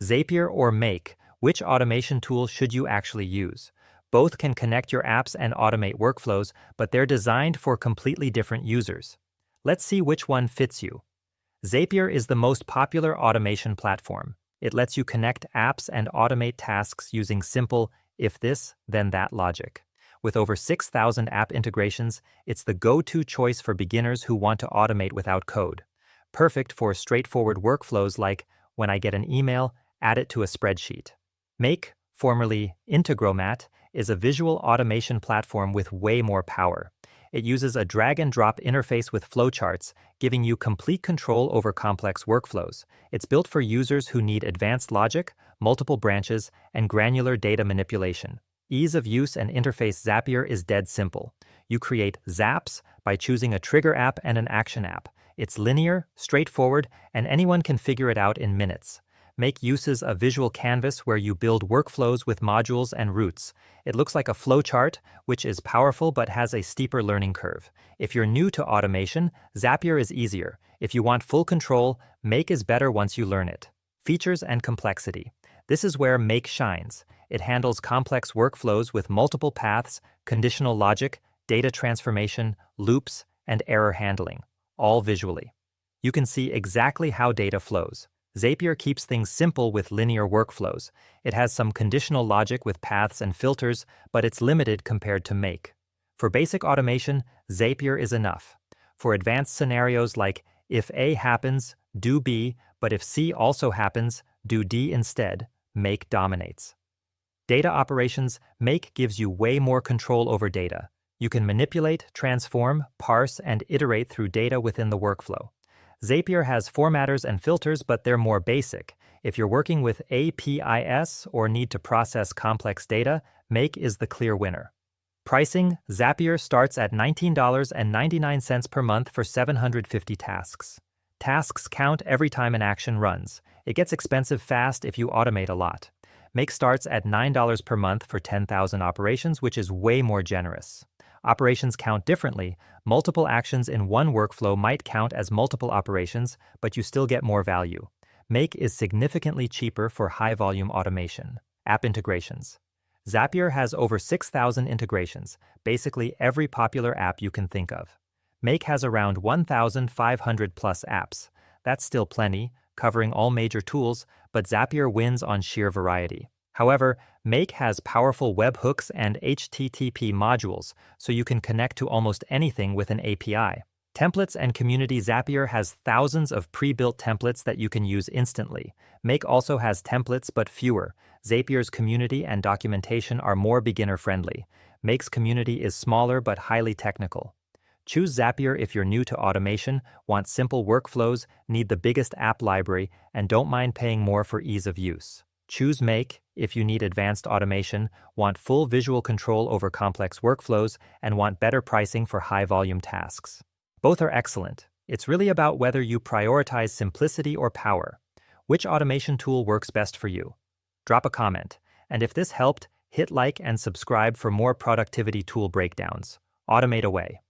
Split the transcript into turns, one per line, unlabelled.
Zapier or Make, which automation tool should you actually use? Both can connect your apps and automate workflows, but they're designed for completely different users. Let's see which one fits you. Zapier is the most popular automation platform. It lets you connect apps and automate tasks using simple if this, then that logic. With over 6,000 app integrations, it's the go-to choice for beginners who want to automate without code. Perfect for straightforward workflows like when I get an email, add it to a spreadsheet. Make, formerly Integromat, is a visual automation platform with way more power. It uses a drag-and-drop interface with flowcharts, giving you complete control over complex workflows. It's built for users who need advanced logic, multiple branches, and granular data manipulation. Ease of use and interface. Zapier is dead simple. You create zaps by choosing a trigger app and an action app. It's linear, straightforward, and anyone can figure it out in minutes. Make uses a visual canvas where you build workflows with modules and routes. It looks like a flowchart, which is powerful but has a steeper learning curve. If you're new to automation, Zapier is easier. If you want full control, Make is better once you learn it. Features and complexity. This is where Make shines. It handles complex workflows with multiple paths, conditional logic, data transformation, loops, and error handling, all visually. You can see exactly how data flows. Zapier keeps things simple with linear workflows. It has some conditional logic with paths and filters, but it's limited compared to Make. For basic automation, Zapier is enough. For advanced scenarios like if A happens, do B, but if C also happens, do D instead, Make dominates. Data operations. Make gives you way more control over data. You can manipulate, transform, parse, and iterate through data within the workflow. Zapier has formatters and filters, but they're more basic. If you're working with APIs or need to process complex data, Make is the clear winner. Pricing. Zapier starts at $19.99 per month for 750 tasks. Tasks count every time an action runs. It gets expensive fast if you automate a lot. Make starts at $9 per month for 10,000 operations, which is way more generous. Operations count differently. Multiple actions in one workflow might count as multiple operations, but you still get more value. Make is significantly cheaper for high-volume automation. App integrations. Zapier has over 6,000 integrations, basically every popular app you can think of. Make has around 1,500 plus apps. That's still plenty, covering all major tools, but Zapier wins on sheer variety. However, Make has powerful webhooks and HTTP modules, so you can connect to almost anything with an API. Templates and community. Zapier has thousands of pre-built templates that you can use instantly. Make also has templates, but fewer. Zapier's community and documentation are more beginner-friendly. Make's community is smaller but highly technical. Choose Zapier if you're new to automation, want simple workflows, need the biggest app library, and don't mind paying more for ease of use. Choose Make if you need advanced automation, want full visual control over complex workflows, and want better pricing for high-volume tasks. Both are excellent. It's really about whether you prioritize simplicity or power. Which automation tool works best for you? Drop a comment, and if this helped, hit like and subscribe for more productivity tool breakdowns. Automate away.